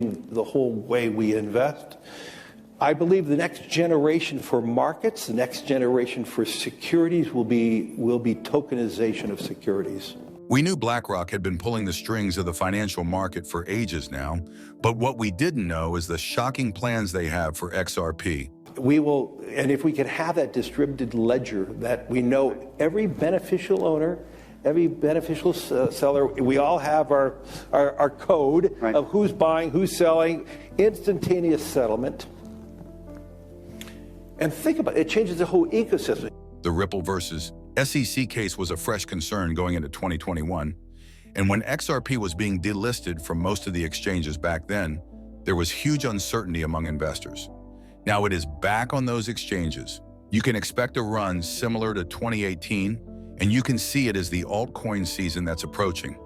the whole way we invest. I believe the next generation for markets, the next generation for securities will be tokenization of securities. We knew BlackRock had been pulling the strings of the financial market for ages now, but what we didn't know is the shocking plans they have for XRP. We will, and if we can have that distributed ledger that we know every beneficial owner, every beneficial seller, we all have our code of who's buying, who's selling, instantaneous settlement. And think about it, it changes the whole ecosystem. The Ripple versus SEC case was a fresh concern going into 2021, and when XRP was being delisted from most of the exchanges back then, there was huge uncertainty among investors. Now it is back on those exchanges. You can expect a run similar to 2018, and you can see it as the altcoin season that's approaching.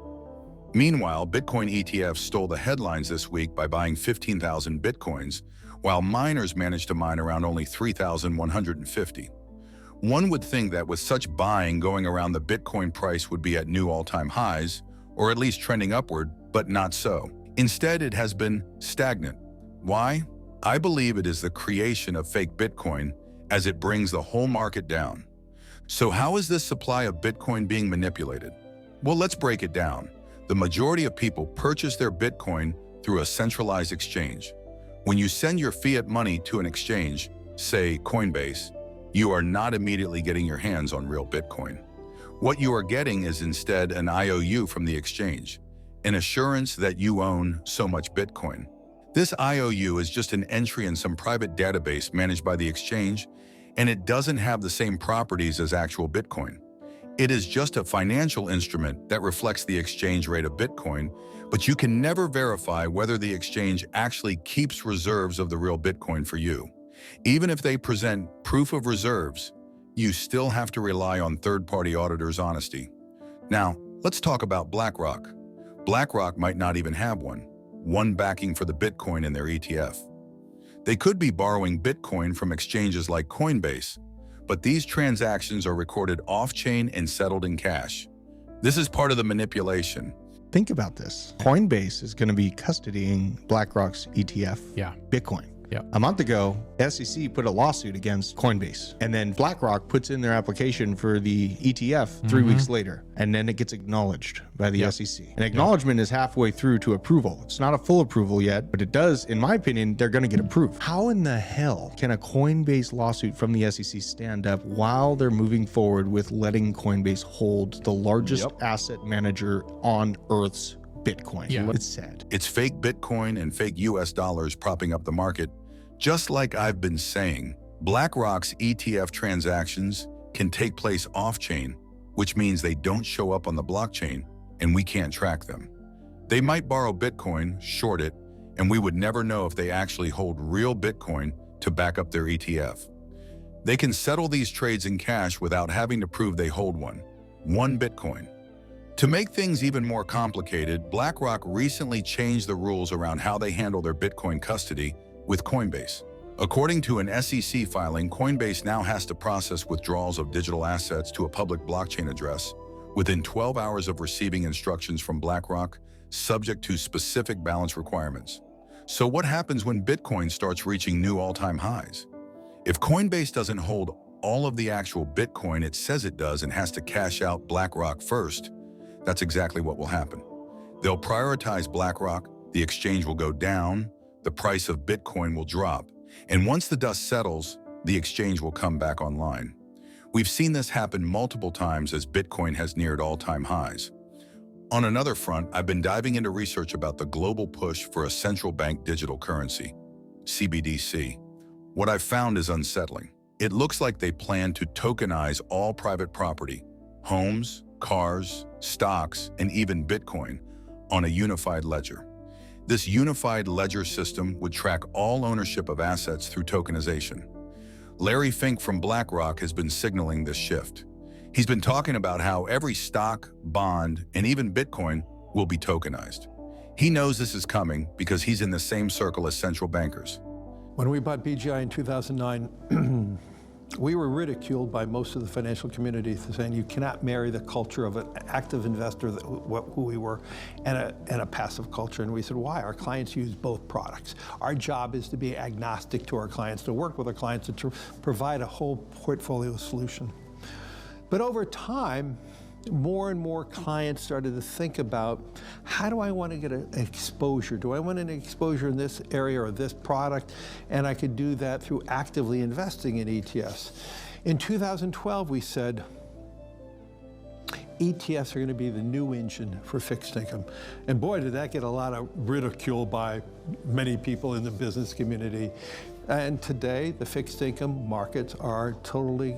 Meanwhile, Bitcoin ETFs stole the headlines this week by buying 15,000 Bitcoins, while miners managed to mine around only 3,150. One would think that with such buying going around, the Bitcoin price would be at new all-time highs, or at least trending upward, but not so. Instead, it has been stagnant. Why? I believe it is the creation of fake Bitcoin as it brings the whole market down. So how is this supply of Bitcoin being manipulated? Well, let's break it down. The majority of people purchase their Bitcoin through a centralized exchange. When you send your fiat money to an exchange, say Coinbase, you are not immediately getting your hands on real Bitcoin. What you are getting is instead an IOU from the exchange, an assurance that you own so much Bitcoin. This IOU is just an entry in some private database managed by the exchange, and it doesn't have the same properties as actual Bitcoin. It is just a financial instrument that reflects the exchange rate of Bitcoin, but you can never verify whether the exchange actually keeps reserves of the real Bitcoin for you. Even if they present proof of reserves, you still have to rely on third-party auditors' honesty. Now, let's talk about BlackRock. BlackRock might not even have one backing for the Bitcoin in their ETF. They could be borrowing Bitcoin from exchanges like Coinbase, but these transactions are recorded off-chain and settled in cash. This is part of the manipulation. Think about this. Coinbase is going to be custodying BlackRock's ETF, Bitcoin. A month ago, SEC put a lawsuit against Coinbase, and then BlackRock puts in their application for the ETF 3 weeks later, and then it gets acknowledged by the SEC. An acknowledgement is halfway through to approval. It's not a full approval yet, but it does, in my opinion, they're going to get approved. How in the hell can a Coinbase lawsuit from the SEC stand up while they're moving forward with letting Coinbase hold the largest asset manager on Earth's Bitcoin? It's sad. It's fake Bitcoin and fake US dollars propping up the market. Just like I've been saying, BlackRock's ETF transactions can take place off-chain, which means they don't show up on the blockchain and we can't track them. They might borrow Bitcoin, short it, and we would never know if they actually hold real Bitcoin to back up their ETF. They can settle these trades in cash without having to prove they hold one Bitcoin. To make things even more complicated, BlackRock recently changed the rules around how they handle their Bitcoin custody with Coinbase. According to an SEC filing, Coinbase now has to process withdrawals of digital assets to a public blockchain address within 12 hours of receiving instructions from BlackRock, subject to specific balance requirements. So what happens when Bitcoin starts reaching new all-time highs? If Coinbase doesn't hold all of the actual Bitcoin it says it does and has to cash out BlackRock first, that's exactly what will happen. They'll prioritize BlackRock, the exchange will go down, the price of Bitcoin will drop, and once the dust settles, the exchange will come back online. We've seen this happen multiple times as Bitcoin has neared all-time highs. On another front, I've been diving into research about the global push for a central bank digital currency, CBDC. What I've found is unsettling. It looks like they plan to tokenize all private property, homes, cars, stocks, and even Bitcoin on a unified ledger. This unified ledger system would track all ownership of assets through tokenization. Larry Fink from BlackRock has been signaling this shift. He's been talking about how every stock, bond, and even Bitcoin will be tokenized. He knows this is coming because he's in the same circle as central bankers. When we bought BGI in 2009, we were ridiculed by most of the financial community for saying you cannot marry the culture of an active investor, who we were, and a passive culture. And we said, why? Our clients use both products. Our job is to be agnostic to our clients, to work with our clients, and to provide a whole portfolio solution. But over time, more and more clients started to think about, how do I want to get an exposure? Do I want an exposure in this area or this product? And I could do that through actively investing in ETFs. In 2012, we said, ETFs are going to be the new engine for fixed income. And boy, did that get a lot of ridicule by many people in the business community. And today, the fixed income markets are totally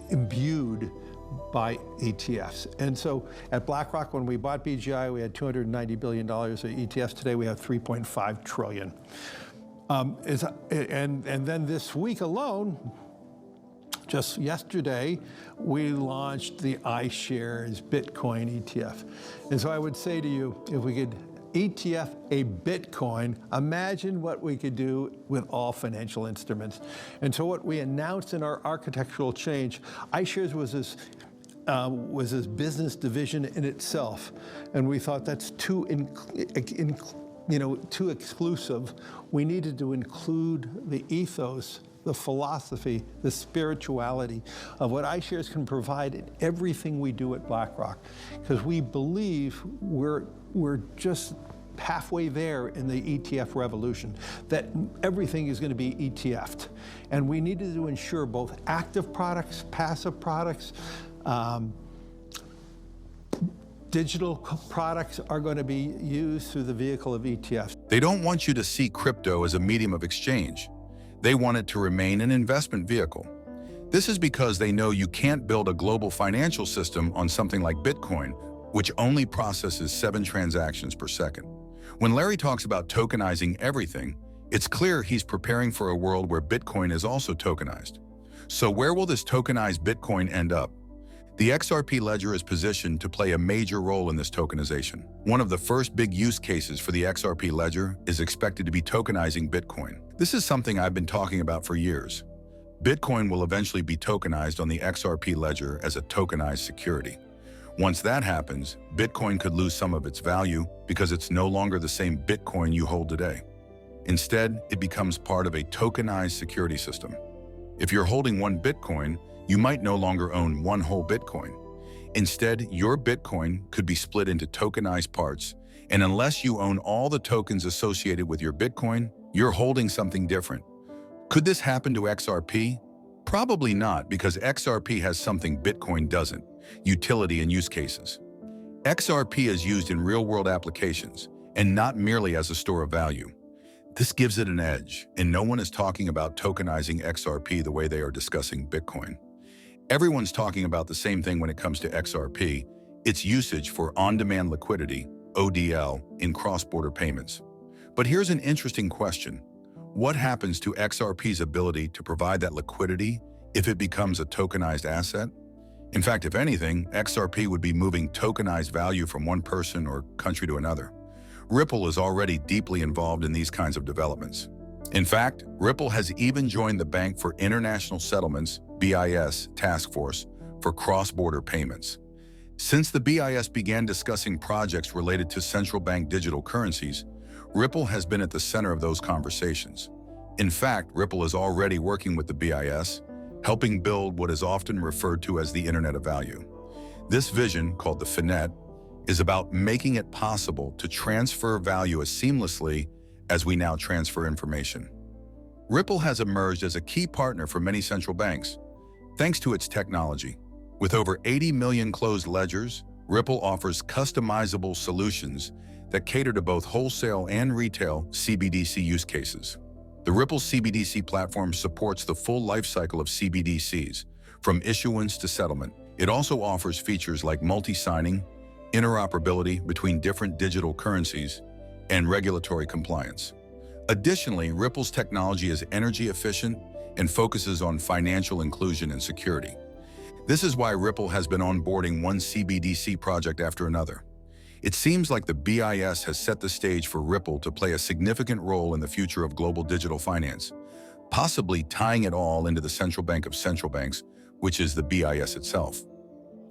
imbued by ETFs. And so at BlackRock, when we bought BGI, we had $290 billion of ETFs. Today we have $3.5 trillion. And then this week alone, just yesterday, we launched the iShares Bitcoin ETF. And so I would say to you, if we could ETF a Bitcoin, imagine what we could do with all financial instruments. And so what we announced in our architectural change, iShares was this business division in itself. And we thought that's too exclusive. We needed to include the ethos, the philosophy, the spirituality of what iShares can provide in everything we do at BlackRock. Because we believe we're just halfway there in the ETF revolution, that everything is going to be ETF'd. And we needed to ensure both active products, passive products, digital products are going to be used through the vehicle of ETFs. They don't want you to see crypto as a medium of exchange. They want it to remain an investment vehicle. This is because they know you can't build a global financial system on something like Bitcoin, which only processes 7 transactions per second. When Larry talks about tokenizing everything, it's clear he's preparing for a world where Bitcoin is also tokenized. So where will this tokenized Bitcoin end up? The XRP Ledger is positioned to play a major role in this tokenization. One of the first big use cases for the XRP Ledger is expected to be tokenizing Bitcoin. This is something I've been talking about for years. Bitcoin will eventually be tokenized on the XRP Ledger as a tokenized security. Once that happens, Bitcoin could lose some of its value because it's no longer the same Bitcoin you hold today. Instead, it becomes part of a tokenized security system. If you're holding one Bitcoin, you might no longer own one whole Bitcoin. Instead, your Bitcoin could be split into tokenized parts, and unless you own all the tokens associated with your Bitcoin, you're holding something different. Could this happen to XRP? Probably not, because XRP has something Bitcoin doesn't: utility and use cases. XRP is used in real-world applications and not merely as a store of value. This gives it an edge, and no one is talking about tokenizing XRP the way they are discussing Bitcoin. Everyone's talking about the same thing when it comes to XRP: its usage for on-demand liquidity, ODL, in cross-border payments. But here's an interesting question. What happens to XRP's ability to provide that liquidity if it becomes a tokenized asset? In fact, if anything, XRP would be moving tokenized value from one person or country to another. Ripple is already deeply involved in these kinds of developments. In fact, Ripple has even joined the Bank for International Settlements (BIS) task force for cross-border payments. Since the BIS began discussing projects related to central bank digital currencies, Ripple has been at the center of those conversations. In fact, Ripple is already working with the BIS, helping build what is often referred to as the Internet of Value. This vision, called the FINET, is about making it possible to transfer value as seamlessly as we now transfer information. Ripple has emerged as a key partner for many central banks, thanks to its technology. With over 80 million closed ledgers, Ripple offers customizable solutions that cater to both wholesale and retail CBDC use cases. The Ripple CBDC platform supports the full lifecycle of CBDCs, from issuance to settlement. It also offers features like multi-signing, interoperability between different digital currencies, and regulatory compliance. Additionally, Ripple's technology is energy efficient and focuses on financial inclusion and security. This is why Ripple has been onboarding one CBDC project after another. It seems like the BIS has set the stage for Ripple to play a significant role in the future of global digital finance. possibly tying it all into the central bank of central banks, which is the BIS itself.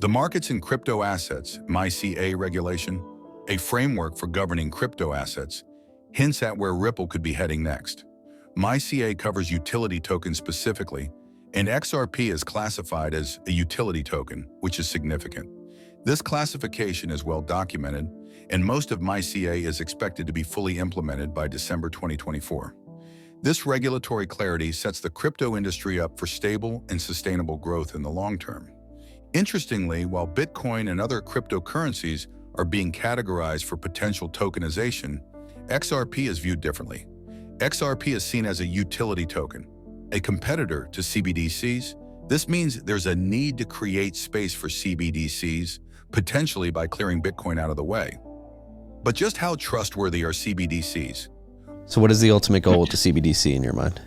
The Markets in Crypto Assets, MiCA regulation, a framework for governing crypto assets, hints at where Ripple could be heading next. MiCA covers utility tokens specifically, and XRP is classified as a utility token, which is significant. This classification is well documented, and most of MiCA is expected to be fully implemented by December 2024. This regulatory clarity sets the crypto industry up for stable and sustainable growth in the long term. Interestingly, while Bitcoin and other cryptocurrencies are being categorized for potential tokenization, XRP is viewed differently. XRP is seen as a utility token, a competitor to CBDCs. This means there's a need to create space for CBDCs, potentially by clearing Bitcoin out of the way. But just how trustworthy are CBDCs? So what is the ultimate goal with the CBDC in your mind?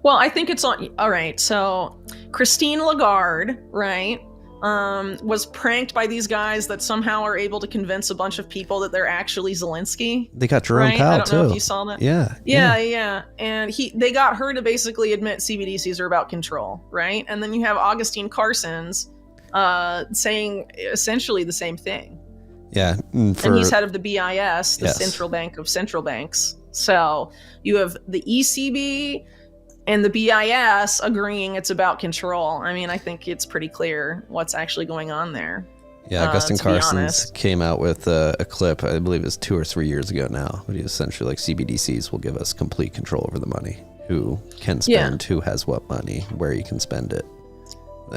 Well, I think it's all right. So Christine Lagarde, right, was pranked by these guys that somehow are able to convince a bunch of people that they're actually Zelensky. They got Jerome right? Powell, I don't too. know if you saw that. Yeah. And they got her to basically admit CBDCs are about control, right? And then you have Augustine Carson's saying essentially the same thing. Yeah. And he's head of the BIS, the central bank of central banks. So you have the ECB and the BIS agreeing it's about control. I mean, I think it's pretty clear what's actually going on there. Yeah, Augustine Carson came out with a clip, I believe it was 2 or 3 years ago now, but he was essentially like, CBDCs will give us complete control over the money. Who can spend, who has what money, where you can spend it.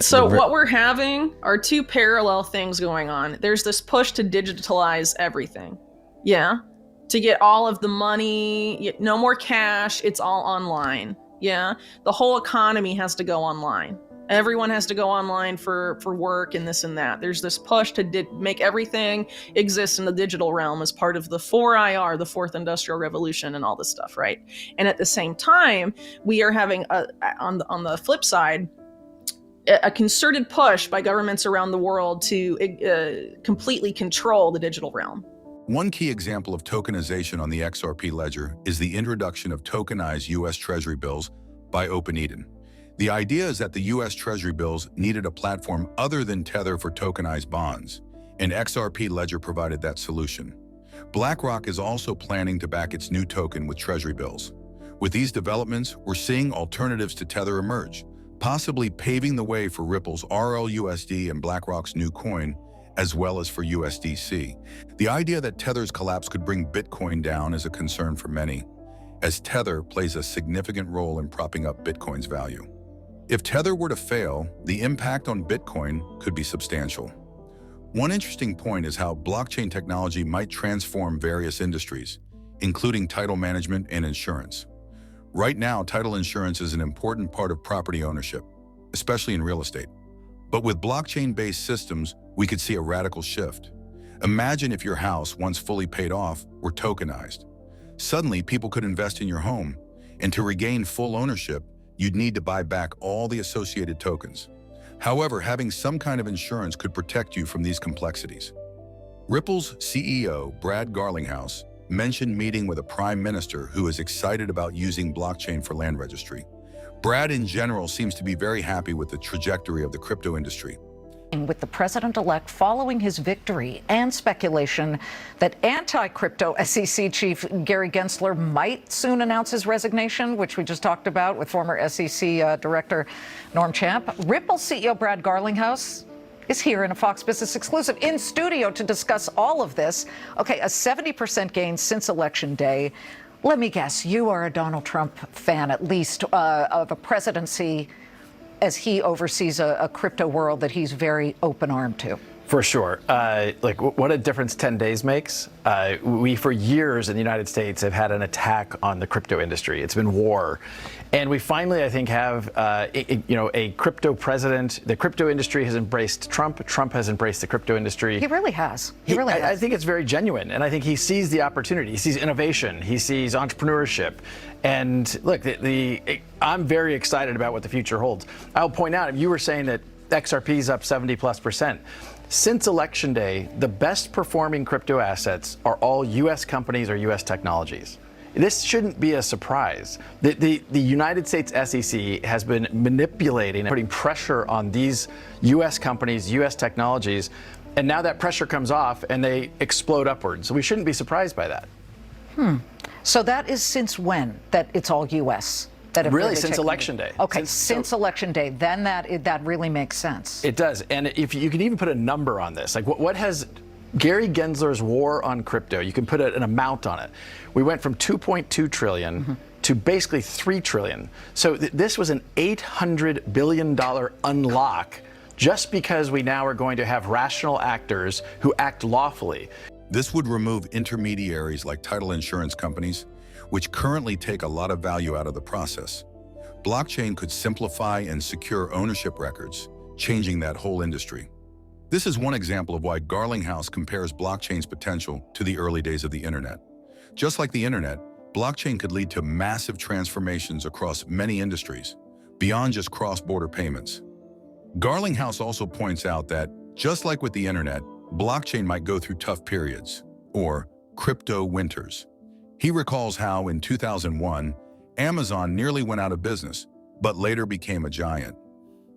So what we're having are two parallel things going on. There's this push to digitalize everything. Yeah. To get all of the money, no more cash, it's all online. Yeah. The whole economy has to go online. Everyone has to go online for work and this and that. There's this push to make everything exist in the digital realm as part of the 4IR, the fourth industrial revolution, and all this stuff, right? And at the same time, we are having, on the flip side, a concerted push by governments around the world to completely control the digital realm. One key example of tokenization on the XRP Ledger is the introduction of tokenized U.S. Treasury bills by OpenEden. The idea is that the U.S. Treasury bills needed a platform other than Tether for tokenized bonds, and XRP Ledger provided that solution. BlackRock is also planning to back its new token with Treasury bills. With these developments, we're seeing alternatives to Tether emerge, possibly paving the way for Ripple's RLUSD and BlackRock's new coin, as well as for USDC. The idea that Tether's collapse could bring Bitcoin down is a concern for many, as Tether plays a significant role in propping up Bitcoin's value. If Tether were to fail, the impact on Bitcoin could be substantial. One interesting point is how blockchain technology might transform various industries, including title management and insurance. Right now, title insurance is an important part of property ownership, especially in real estate. But with blockchain-based systems, we could see a radical shift. Imagine if your house, once fully paid off, were tokenized. Suddenly, people could invest in your home, and to regain full ownership, you'd need to buy back all the associated tokens. However, having some kind of insurance could protect you from these complexities. Ripple's CEO, Brad Garlinghouse, mentioned meeting with a prime minister who is excited about using blockchain for land registry. Brad, in general, seems to be very happy with the trajectory of the crypto industry. With the president-elect following his victory and speculation that anti-crypto SEC chief Gary Gensler might soon announce his resignation, which we just talked about with former SEC director Norm Champ, Ripple CEO Brad Garlinghouse is here in a Fox Business exclusive in studio to discuss all of this. Okay, a 70% gain since Election Day. Let me guess, you are a Donald Trump fan, at least, of a presidency as he oversees a crypto world that he's very open-armed to. For sure. Like, what a difference 10 days makes. We, for years in the United States, have had an attack on the crypto industry. It's been war. And we finally, I think, have a crypto president. The crypto industry has embraced Trump. Trump has embraced the crypto industry. He really has. He really has. I think it's very genuine. And I think he sees the opportunity. He sees innovation. He sees entrepreneurship. And look, I'm very excited about what the future holds. I'll point out, if you were saying that XRP is up 70+%. Since Election Day, the best performing crypto assets are all U.S. companies or U.S. technologies. this shouldn't be a surprise. The United States SEC has been manipulating and putting pressure on these U.S. companies, U.S. technologies, and now that pressure comes off and they explode upwards. So we shouldn't be surprised by that. So that is since when that it's all U.S.? That really since Election Day. Okay, since Election Day, then that really makes sense. It does, and if you can even put a number on this, like what has Gary Gensler's war on crypto, you can put an amount on it. We went from 2.2 trillion to basically 3 trillion. So this was an $800 billion unlock just because we now are going to have rational actors who act lawfully. This would remove intermediaries like title insurance companies, which currently take a lot of value out of the process. Blockchain could simplify and secure ownership records, changing that whole industry. This is one example of why Garlinghouse compares blockchain's potential to the early days of the internet. Just like the internet, blockchain could lead to massive transformations across many industries, beyond just cross-border payments. Garlinghouse also points out that, just like with the internet, blockchain might go through tough periods, or crypto winters. He recalls how, in 2001, Amazon nearly went out of business, but later became a giant.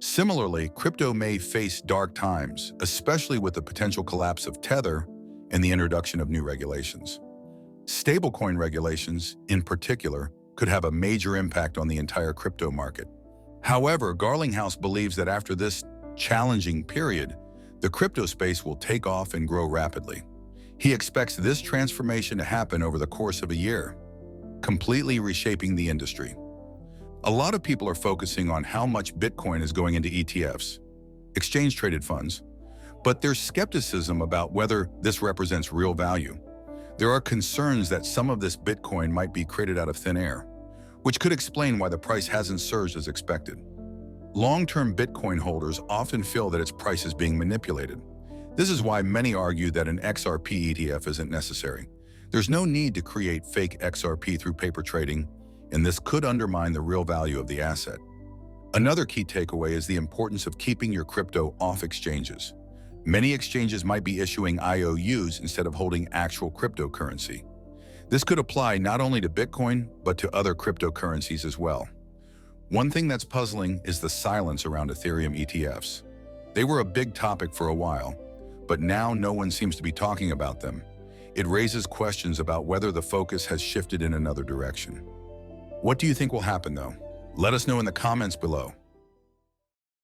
Similarly, crypto may face dark times, especially with the potential collapse of Tether and the introduction of new regulations. Stablecoin regulations, in particular, could have a major impact on the entire crypto market. However, Garlinghouse believes that after this challenging period, the crypto space will take off and grow rapidly. He expects this transformation to happen over the course of a year, completely reshaping the industry. A lot of people are focusing on how much Bitcoin is going into ETFs, exchange-traded funds, but there's skepticism about whether this represents real value. There are concerns that some of this Bitcoin might be created out of thin air, which could explain why the price hasn't surged as expected. Long-term Bitcoin holders often feel that its price is being manipulated. This is why many argue that an XRP ETF isn't necessary. There's no need to create fake XRP through paper trading, and this could undermine the real value of the asset. Another key takeaway is the importance of keeping your crypto off exchanges. Many exchanges might be issuing IOUs instead of holding actual cryptocurrency. This could apply not only to Bitcoin, but to other cryptocurrencies as well. One thing that's puzzling is the silence around Ethereum ETFs. They were a big topic for a while, but now no one seems to be talking about them. It raises questions about whether the focus has shifted in another direction. What do you think will happen though? Let us know in the comments below.